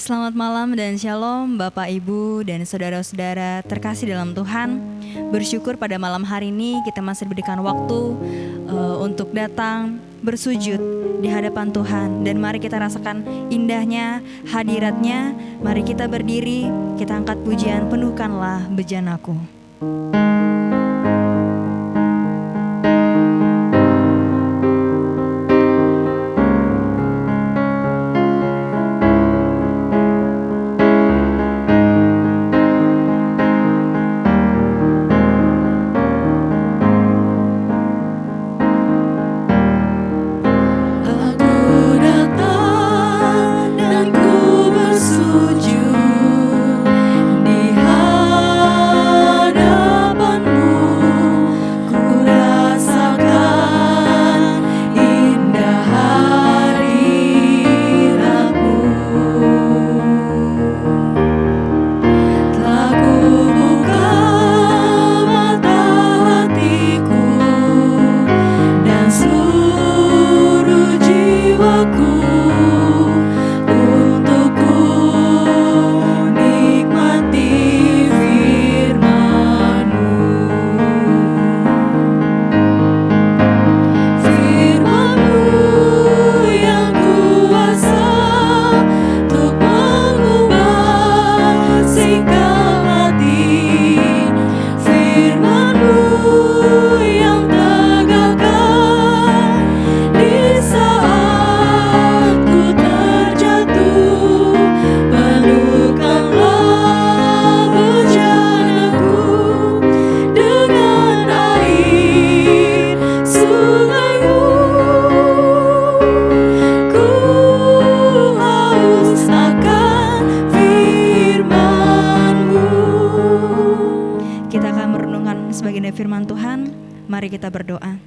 Selamat malam dan shalom Bapak, Ibu, dan saudara-saudara terkasih dalam Tuhan. Bersyukur pada malam hari ini kita masih diberikan waktu untuk datang bersujud di hadapan Tuhan. Dan mari kita rasakan indahnya hadiratnya. Mari kita berdiri, kita angkat pujian, penuhkanlah bejanaku. Firman Tuhan, mari kita berdoa.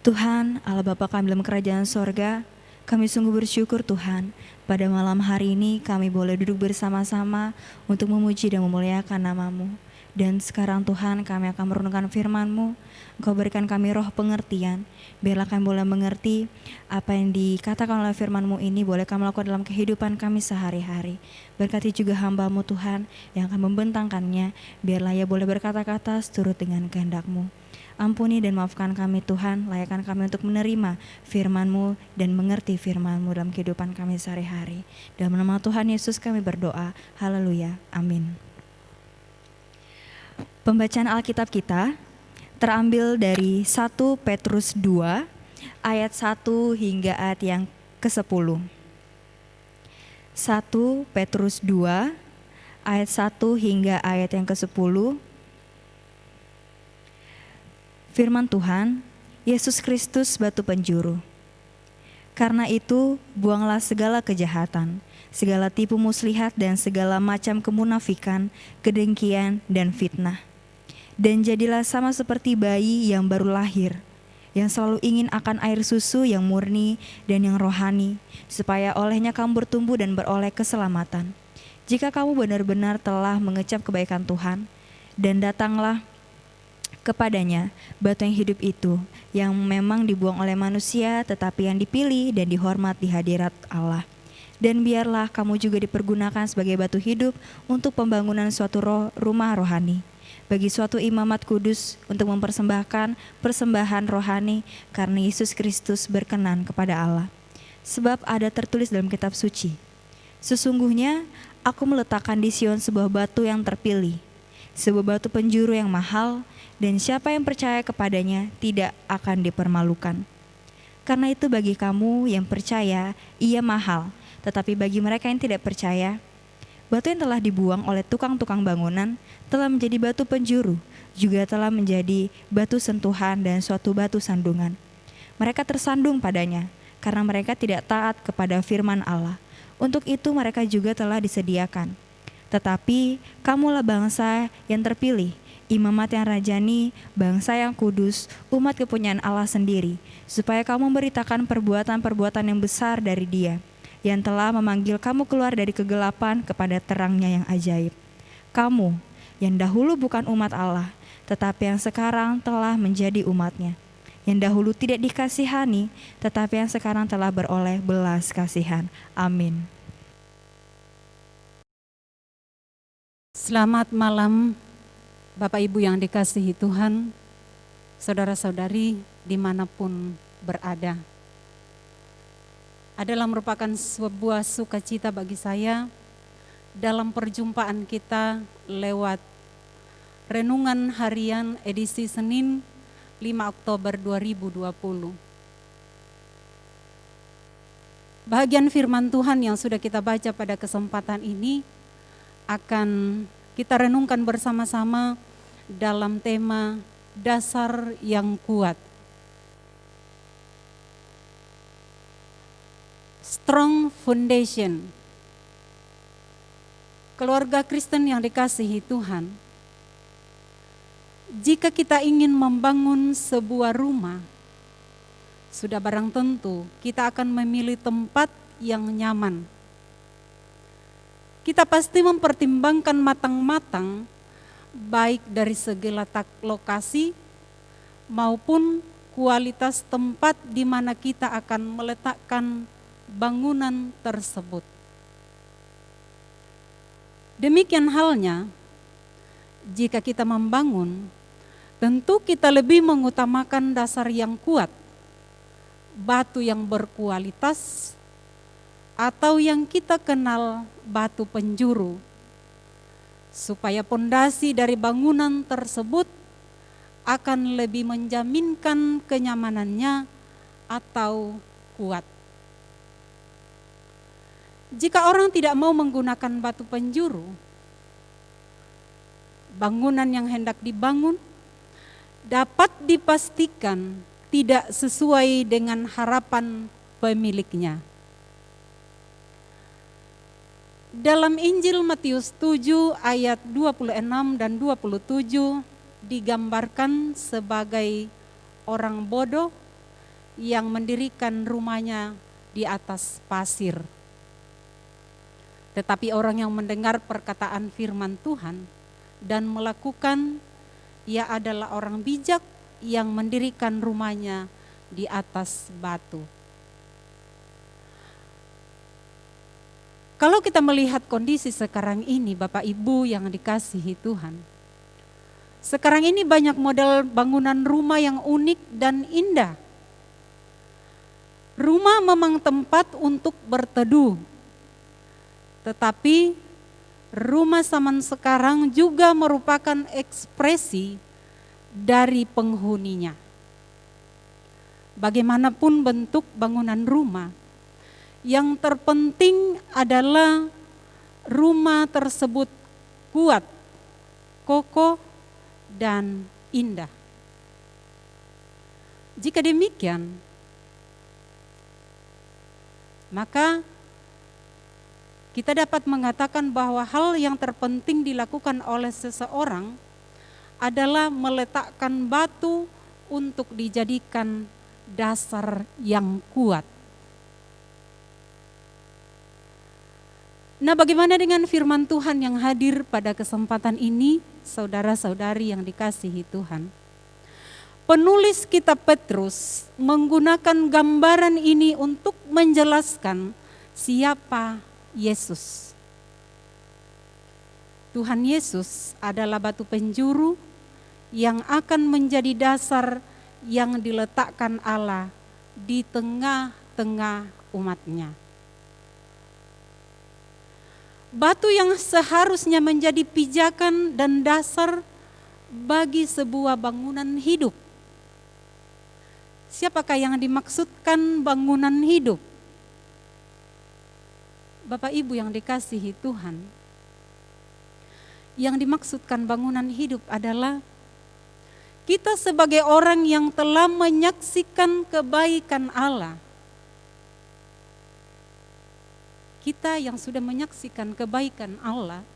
Tuhan, Allah Bapa kami dalam kerajaan sorga, kami sungguh bersyukur Tuhan, pada malam hari ini kami boleh duduk bersama-sama untuk memuji dan memuliakan nama-Mu. Dan sekarang Tuhan kami akan merenungkan firman-Mu, Engkau berikan kami roh pengertian, biarlah kami boleh mengerti apa yang dikatakan oleh firman-Mu ini boleh kami lakukan dalam kehidupan kami sehari-hari. Berkati juga hamba-Mu Tuhan yang akan membentangkannya, biarlah ia boleh berkata-kata seturut dengan kehendak-Mu. Ampuni dan maafkan kami Tuhan, layakkan kami untuk menerima firman-Mu dan mengerti firman-Mu dalam kehidupan kami sehari-hari. Dalam nama Tuhan Yesus kami berdoa, haleluya, amin. Pembacaan Alkitab kita terambil dari 1 Petrus 2 ayat 1 hingga ayat yang ke-10. 1 Petrus 2 ayat 1 hingga ayat yang ke-10. Firman Tuhan, Yesus Kristus batu penjuru. Karena itu, buanglah segala kejahatan, segala tipu muslihat dan segala macam kemunafikan, kedengkian dan fitnah. Dan jadilah sama seperti bayi yang baru lahir, yang selalu ingin akan air susu yang murni dan yang rohani, supaya olehnya kamu bertumbuh dan beroleh keselamatan. Jika kamu benar-benar telah mengecap kebaikan Tuhan, dan datanglah kepadanya batu yang hidup itu, yang memang dibuang oleh manusia, tetapi yang dipilih dan dihormat di hadirat Allah. Dan biarlah kamu juga dipergunakan sebagai batu hidup untuk pembangunan suatu rumah rohani, bagi suatu imamat kudus untuk mempersembahkan persembahan rohani karena Yesus Kristus berkenan kepada Allah. Sebab ada tertulis dalam kitab suci, sesungguhnya aku meletakkan di Sion sebuah batu yang terpilih, sebuah batu penjuru yang mahal, dan siapa yang percaya kepadanya tidak akan dipermalukan. Karena itu bagi kamu yang percaya, ia mahal, tetapi bagi mereka yang tidak percaya, batu yang telah dibuang oleh tukang-tukang bangunan telah menjadi batu penjuru, juga telah menjadi batu sentuhan dan suatu batu sandungan. Mereka tersandung padanya, karena mereka tidak taat kepada firman Allah. Untuk itu mereka juga telah disediakan. Tetapi kamulah bangsa yang terpilih, imamat yang rajani, bangsa yang kudus, umat kepunyaan Allah sendiri, supaya kamu memberitakan perbuatan-perbuatan yang besar dari Dia, yang telah memanggil kamu keluar dari kegelapan kepada terangnya yang ajaib. Kamu yang dahulu bukan umat Allah, tetapi yang sekarang telah menjadi umat-Nya. Yang dahulu tidak dikasihani, tetapi yang sekarang telah beroleh belas kasihan. Amin. Selamat malam Bapak Ibu yang dikasihi Tuhan, saudara-saudari dimanapun berada. Adalah merupakan sebuah sukacita bagi saya dalam perjumpaan kita lewat Renungan Harian edisi Senin 5 Oktober 2020. Bahagian firman Tuhan yang sudah kita baca pada kesempatan ini akan kita renungkan bersama-sama dalam tema dasar yang kuat. Strong foundation. Keluarga Kristen yang dikasihi Tuhan, jika kita ingin membangun sebuah rumah, sudah barang tentu kita akan memilih tempat yang nyaman. Kita pasti mempertimbangkan matang-matang, baik dari segi letak lokasi maupun kualitas tempat di mana kita akan meletakkan bangunan tersebut. Demikian halnya, jika kita membangun, tentu kita lebih mengutamakan dasar yang kuat, batu yang berkualitas, atau yang kita kenal batu penjuru, supaya pondasi dari bangunan tersebut akan lebih menjaminkan kenyamanannya atau kuat. Jika orang tidak mau menggunakan batu penjuru, bangunan yang hendak dibangun dapat dipastikan tidak sesuai dengan harapan pemiliknya. Dalam Injil Matius 7 ayat 26 dan 27 digambarkan sebagai orang bodoh yang mendirikan rumahnya di atas pasir. Tetapi orang yang mendengar perkataan firman Tuhan dan melakukan, ia adalah orang bijak yang mendirikan rumahnya di atas batu. Kalau kita melihat kondisi sekarang ini, Bapak Ibu yang dikasihi Tuhan, sekarang ini banyak model bangunan rumah yang unik dan indah. Rumah memang tempat untuk berteduh, tetapi rumah zaman sekarang juga merupakan ekspresi dari penghuninya. Bagaimanapun bentuk bangunan rumah, yang terpenting adalah rumah tersebut kuat, kokoh, dan indah. Jika demikian, maka kita dapat mengatakan bahwa hal yang terpenting dilakukan oleh seseorang adalah meletakkan batu untuk dijadikan dasar yang kuat. Nah, bagaimana dengan firman Tuhan yang hadir pada kesempatan ini, saudara-saudari yang dikasihi Tuhan? Penulis kitab Petrus menggunakan gambaran ini untuk menjelaskan siapa Yesus. Tuhan Yesus adalah batu penjuru yang akan menjadi dasar yang diletakkan Allah di tengah-tengah umatnya. Batu yang seharusnya menjadi pijakan dan dasar bagi sebuah bangunan hidup. Siapakah yang dimaksudkan bangunan hidup? Bapak Ibu yang dikasihi Tuhan, yang dimaksudkan bangunan hidup adalah kita sebagai orang yang telah menyaksikan kebaikan Allah. Kita yang sudah menyaksikan kebaikan Allah,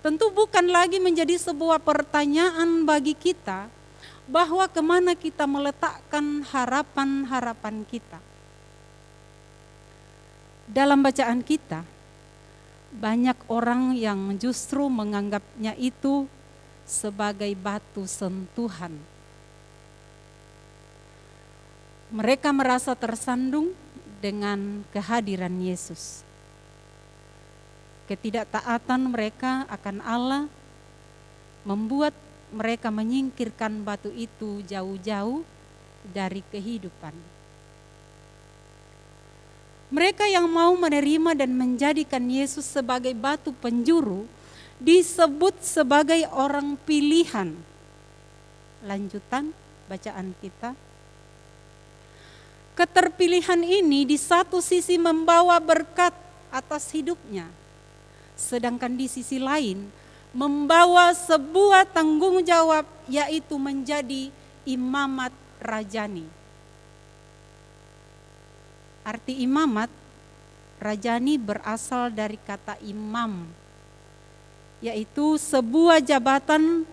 tentu bukan lagi menjadi sebuah pertanyaan bagi kita bahwa kemana kita meletakkan harapan-harapan kita. Dalam bacaan kita, banyak orang yang justru menganggapnya itu sebagai batu sentuhan. Mereka merasa tersandung dengan kehadiran Yesus. ketidaktaatan mereka akan Allah membuat mereka menyingkirkan batu itu jauh-jauh dari kehidupan. Mereka yang mau menerima dan menjadikan Yesus sebagai batu penjuru disebut sebagai orang pilihan. Lanjutan bacaan kita. Keterpilihan ini di satu sisi membawa berkat atas hidupnya, sedangkan di sisi lain membawa sebuah tanggung jawab, yaitu menjadi imamat rajani. Arti imamat rajani berasal dari kata imam, yaitu sebuah jabatan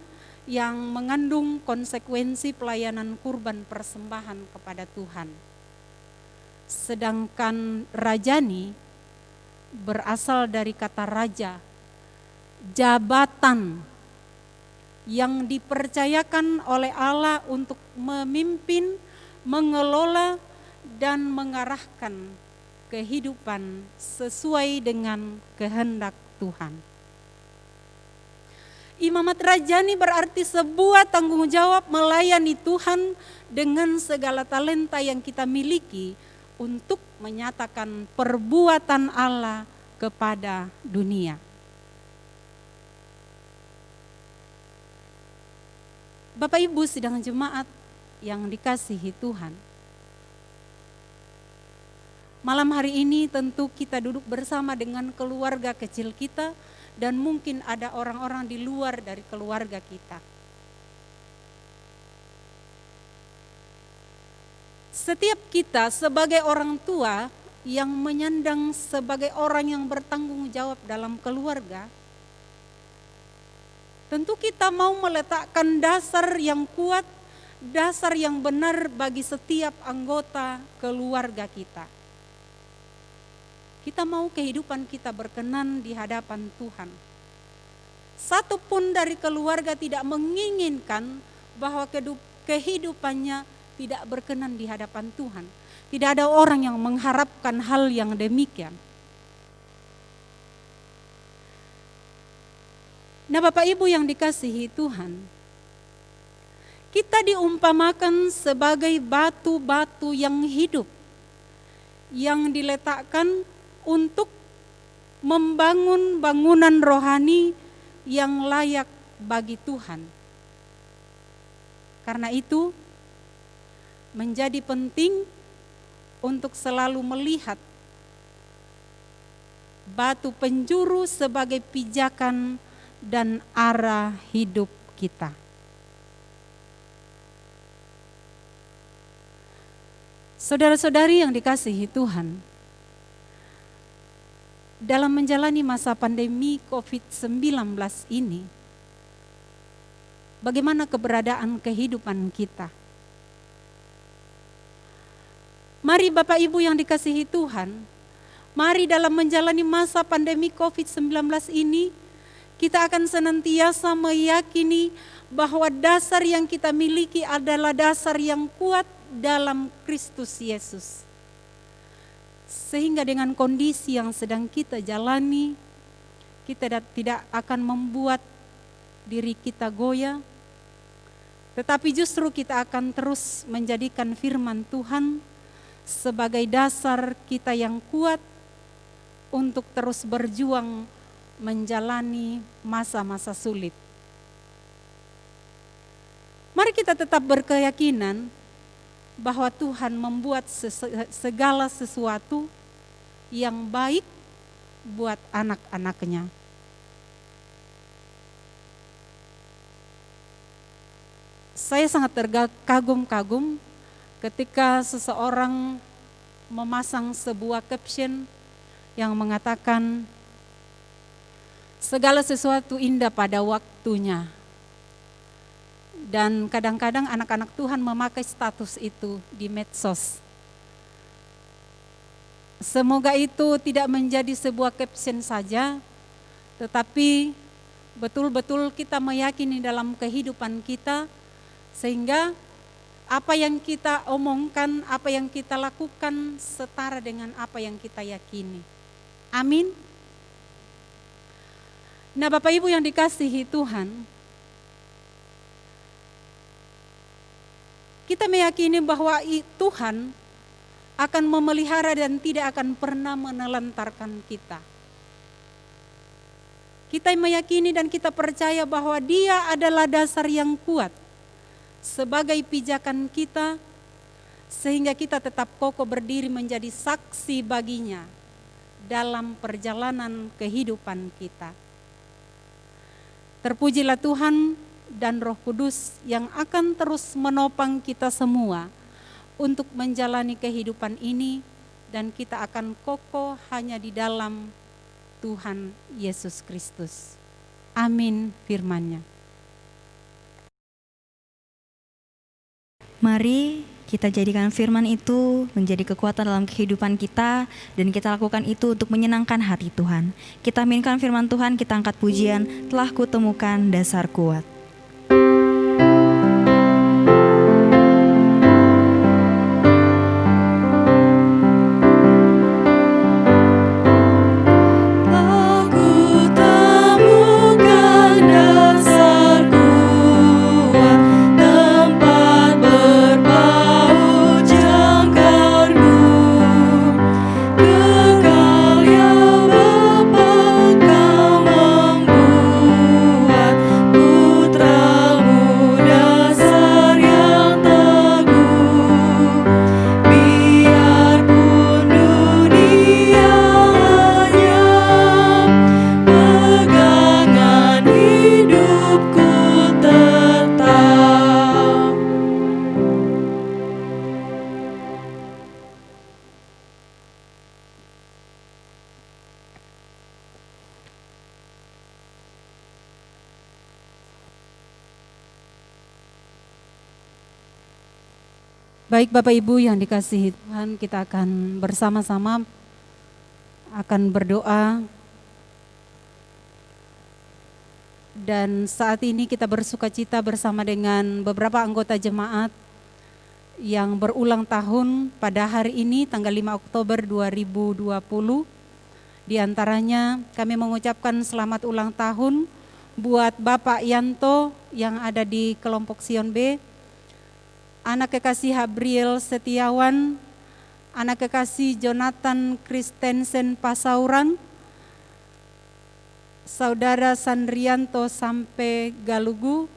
yang mengandung konsekuensi pelayanan kurban persembahan kepada Tuhan. Sedangkan rajani berasal dari kata raja, jabatan yang dipercayakan oleh Allah untuk memimpin, mengelola, dan mengarahkan kehidupan sesuai dengan kehendak Tuhan. Imamat rajani berarti sebuah tanggung jawab melayani Tuhan dengan segala talenta yang kita miliki untuk menyatakan perbuatan Allah kepada dunia. Bapak Ibu sidang jemaat yang dikasihi Tuhan. Malam hari ini tentu kita duduk bersama dengan keluarga kecil kita dan mungkin ada orang-orang di luar dari keluarga kita. Setiap kita sebagai orang tua yang menyandang sebagai orang yang bertanggung jawab dalam keluarga, tentu kita mau meletakkan dasar yang kuat, dasar yang benar bagi setiap anggota keluarga kita. Kita mau kehidupan kita berkenan di hadapan Tuhan. Satu pun dari keluarga tidak menginginkan bahwa kehidupannya tidak berkenan di hadapan Tuhan. Tidak ada orang yang mengharapkan hal yang demikian. Nah, Bapak Ibu yang dikasihi Tuhan, kita diumpamakan sebagai batu-batu yang hidup, yang diletakkan untuk membangun bangunan rohani yang layak bagi Tuhan. Karena itu, menjadi penting untuk selalu melihat batu penjuru sebagai pijakan dan arah hidup kita. Saudara-saudari yang dikasihi Tuhan, dalam menjalani masa pandemi COVID-19 ini, bagaimana keberadaan kehidupan kita? Mari Bapak Ibu yang dikasihi Tuhan, mari dalam menjalani masa pandemi COVID-19 ini, kita akan senantiasa meyakini bahwa dasar yang kita miliki adalah dasar yang kuat dalam Kristus Yesus. Sehingga dengan kondisi yang sedang kita jalani, kita tidak akan membuat diri kita goyah, tetapi justru kita akan terus menjadikan firman Tuhan sebagai dasar kita yang kuat untuk terus berjuang menjalani masa-masa sulit. Mari kita tetap berkeyakinan bahwa Tuhan membuat segala sesuatu yang baik buat anak-anaknya. Saya sangat terkagum-kagum ketika seseorang memasang sebuah caption yang mengatakan segala sesuatu indah pada waktunya. Dan kadang-kadang anak-anak Tuhan memakai status itu di medsos. Semoga itu tidak menjadi sebuah caption saja, tetapi betul-betul kita meyakini dalam kehidupan kita, sehingga apa yang kita omongkan, apa yang kita lakukan setara dengan apa yang kita yakini. Amin. Nah, Bapak Ibu yang dikasihi Tuhan, kita meyakini bahwa Tuhan akan memelihara dan tidak akan pernah menelantarkan kita. Kita meyakini dan kita percaya bahwa Dia adalah dasar yang kuat sebagai pijakan kita, sehingga kita tetap kokoh berdiri menjadi saksi baginya dalam perjalanan kehidupan kita. Terpujilah Tuhan dan Roh Kudus yang akan terus menopang kita semua untuk menjalani kehidupan ini, dan kita akan kokoh hanya di dalam Tuhan Yesus Kristus. Amin firman-Nya. Mari kita jadikan firman itu menjadi kekuatan dalam kehidupan kita, dan kita lakukan itu untuk menyenangkan hati Tuhan. Kita aminkan firman Tuhan, kita angkat pujian, telah kutemukan dasar kuat. Baik Bapak Ibu yang dikasihi Tuhan, kita akan bersama-sama akan berdoa. Dan saat ini kita bersukacita bersama dengan beberapa anggota jemaat yang berulang tahun pada hari ini tanggal 5 Oktober 2020. Di antaranya kami mengucapkan selamat ulang tahun buat Bapak Yanto yang ada di kelompok Sion B, anak kekasih Habriel Setiawan, anak kekasih Jonathan Kristensen Pasauran, Saudara Sandrianto Sampe Galugu,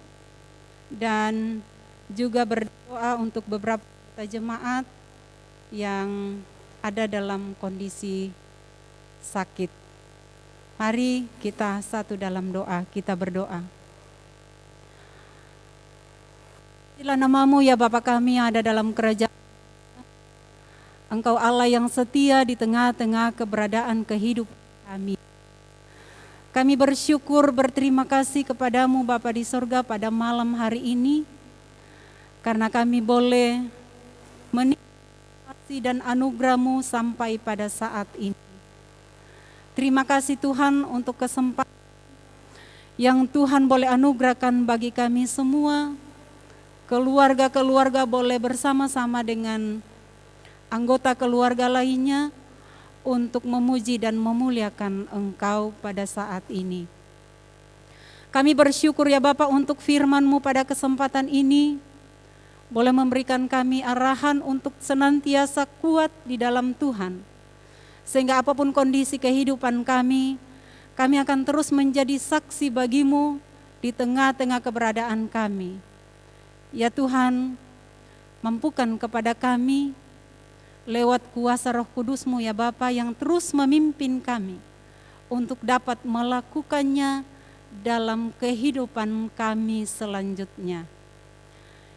dan juga berdoa untuk beberapa jemaat yang ada dalam kondisi sakit. Mari kita satu dalam doa, kita berdoa. Pujilah namamu ya Bapa kami yang ada dalam kerajaan. Engkau Allah yang setia di tengah-tengah keberadaan kehidupan kami. Kami bersyukur, berterima kasih kepadamu Bapa di sorga pada malam hari ini, karena kami boleh menikmati kasih dan anugerah-Mu sampai pada saat ini. Terima kasih Tuhan untuk kesempatan yang Tuhan boleh anugerahkan bagi kami semua. Keluarga-keluarga boleh bersama-sama dengan anggota keluarga lainnya untuk memuji dan memuliakan Engkau pada saat ini. Kami bersyukur ya Bapa untuk firman-Mu pada kesempatan ini, boleh memberikan kami arahan untuk senantiasa kuat di dalam Tuhan. Sehingga apapun kondisi kehidupan kami akan terus menjadi saksi bagi-Mu di tengah-tengah keberadaan kami. Ya Tuhan, mampukan kepada kami lewat kuasa Roh Kudus-Mu ya Bapa yang terus memimpin kami untuk dapat melakukannya dalam kehidupan kami selanjutnya.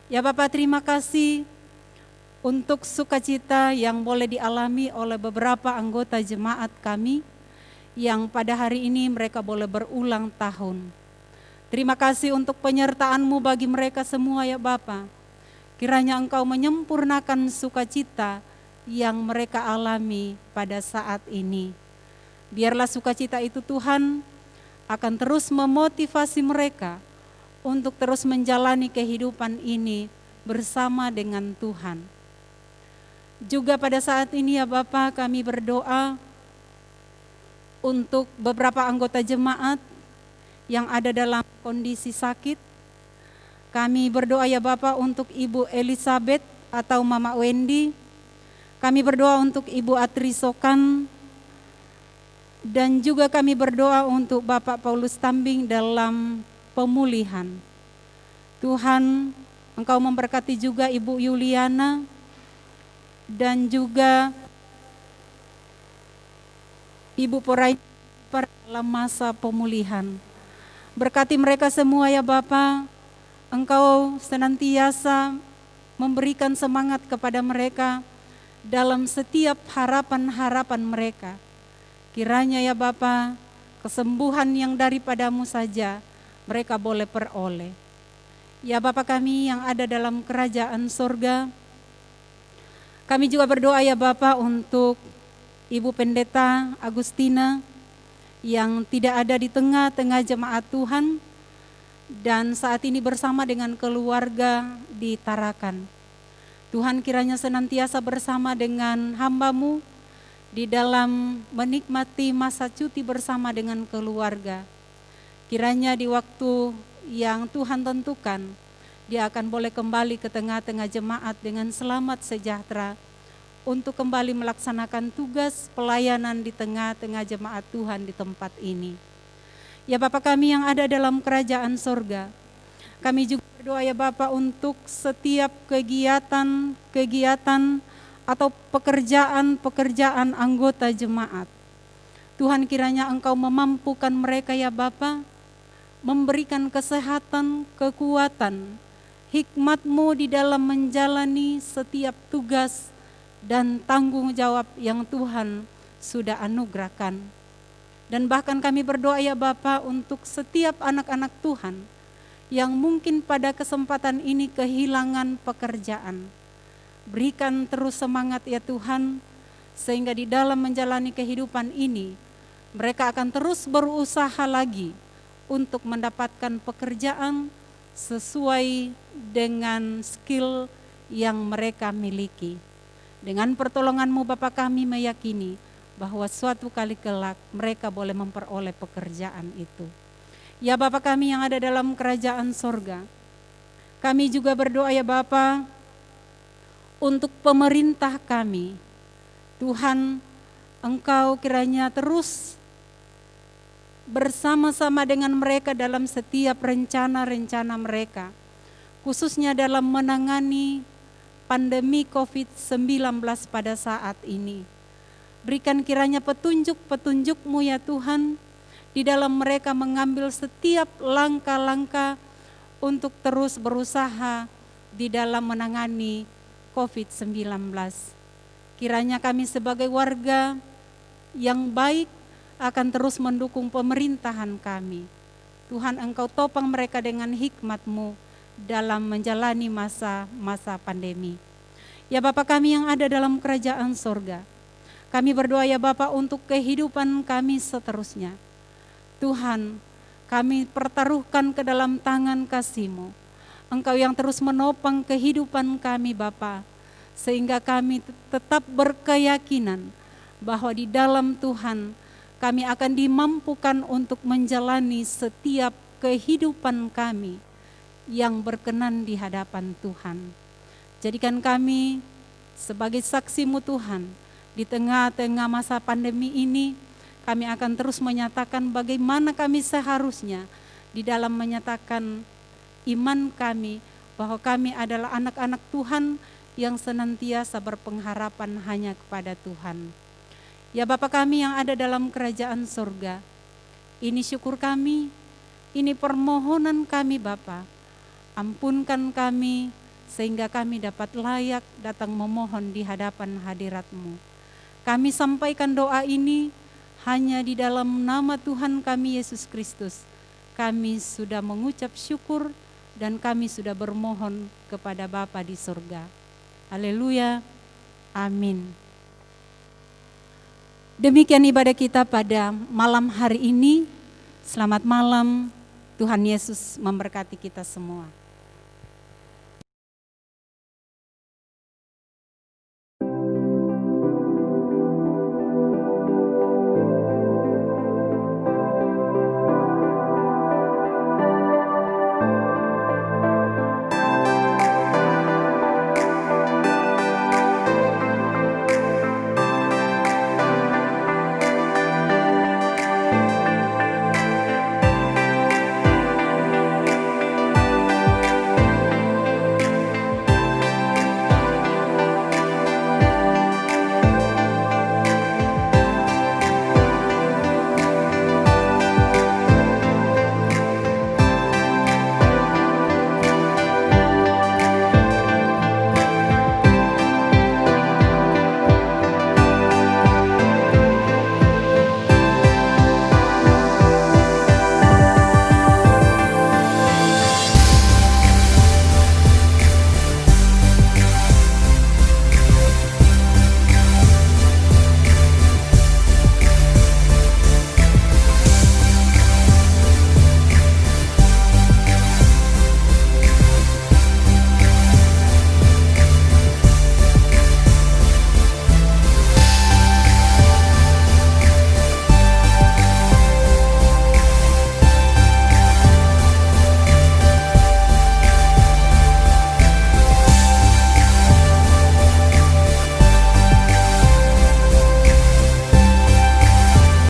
Ya Bapa, terima kasih untuk sukacita yang boleh dialami oleh beberapa anggota jemaat kami yang pada hari ini mereka boleh berulang tahun. Terima kasih untuk penyertaan-Mu bagi mereka semua ya Bapa. Kiranya Engkau menyempurnakan sukacita yang mereka alami pada saat ini. Biarlah sukacita itu Tuhan akan terus memotivasi mereka untuk terus menjalani kehidupan ini bersama dengan Tuhan. Juga pada saat ini ya Bapa, kami berdoa untuk beberapa anggota jemaat yang ada dalam kondisi sakit. Kami berdoa ya Bapa untuk Ibu Elizabeth atau Mama Wendy. Kami berdoa untuk Ibu Atrisokan. Dan juga kami berdoa untuk Bapak Paulus Tambing dalam pemulihan. Tuhan, Engkau memberkati juga Ibu Yuliana dan juga Ibu Porai dalam masa pemulihan. Berkati mereka semua ya Bapa. Engkau senantiasa memberikan semangat kepada mereka dalam setiap harapan-harapan mereka. Kiranya ya Bapa, kesembuhan yang daripadamu saja mereka boleh peroleh. Ya Bapa kami yang ada dalam kerajaan sorga, kami juga berdoa ya Bapa untuk Ibu Pendeta Agustina yang tidak ada di tengah-tengah jemaat Tuhan dan saat ini bersama dengan keluarga di Tarakan. Tuhan kiranya senantiasa bersama dengan hamba-Mu di dalam menikmati masa cuti bersama dengan keluarga. Kiranya di waktu yang Tuhan tentukan, dia akan boleh kembali ke tengah-tengah jemaat dengan selamat sejahtera untuk kembali melaksanakan tugas pelayanan di tengah-tengah jemaat Tuhan di tempat ini. Ya Bapa kami yang ada dalam kerajaan sorga, kami juga berdoa ya Bapa untuk setiap kegiatan atau pekerjaan anggota jemaat. Tuhan kiranya Engkau memampukan mereka ya Bapa, memberikan kesehatan, kekuatan, hikmat-Mu di dalam menjalani setiap tugas dan tanggung jawab yang Tuhan sudah anugerahkan. Dan bahkan kami berdoa ya Bapa untuk setiap anak-anak Tuhan yang mungkin pada kesempatan ini kehilangan pekerjaan. Berikan terus semangat ya Tuhan, sehingga di dalam menjalani kehidupan ini, mereka akan terus berusaha lagi untuk mendapatkan pekerjaan sesuai dengan skill yang mereka miliki. Dengan pertolongan-Mu Bapa kami meyakini bahwa suatu kali kelak mereka boleh memperoleh pekerjaan itu. Ya Bapa kami yang ada dalam kerajaan sorga, kami juga berdoa ya Bapa untuk pemerintah kami. Tuhan, Engkau kiranya terus bersama-sama dengan mereka dalam setiap rencana-rencana mereka, khususnya dalam menangani pandemi COVID-19 pada saat ini. Berikan kiranya petunjuk-petunjuk-Mu ya Tuhan, di dalam mereka mengambil setiap langkah-langkah untuk terus berusaha di dalam menangani COVID-19. Kiranya kami sebagai warga yang baik akan terus mendukung pemerintahan kami. Tuhan, Engkau topang mereka dengan hikmat-Mu dalam menjalani masa-masa pandemi. Ya Bapa kami yang ada dalam kerajaan sorga, kami berdoa ya Bapa untuk kehidupan kami seterusnya. Tuhan, kami pertaruhkan ke dalam tangan kasih-Mu. Engkau yang terus menopang kehidupan kami Bapa, sehingga kami tetap berkeyakinan bahwa di dalam Tuhan kami akan dimampukan untuk menjalani setiap kehidupan kami yang berkenan di hadapan Tuhan. Jadikan kami sebagai saksi-Mu Tuhan, di tengah-tengah masa pandemi ini, kami akan terus menyatakan bagaimana kami seharusnya di dalam menyatakan iman kami bahwa kami adalah anak-anak Tuhan yang senantiasa berpengharapan hanya kepada Tuhan. Ya Bapa kami yang ada dalam kerajaan sorga, ini syukur kami, ini permohonan kami Bapa. Ampunkan kami sehingga kami dapat layak datang memohon di hadapan hadirat-Mu. Kami sampaikan doa ini hanya di dalam nama Tuhan kami Yesus Kristus. Kami sudah mengucap syukur dan kami sudah bermohon kepada Bapa di surga. Haleluya. Amin. Demikian ibadah kita pada malam hari ini. Selamat malam. Tuhan Yesus memberkati kita semua.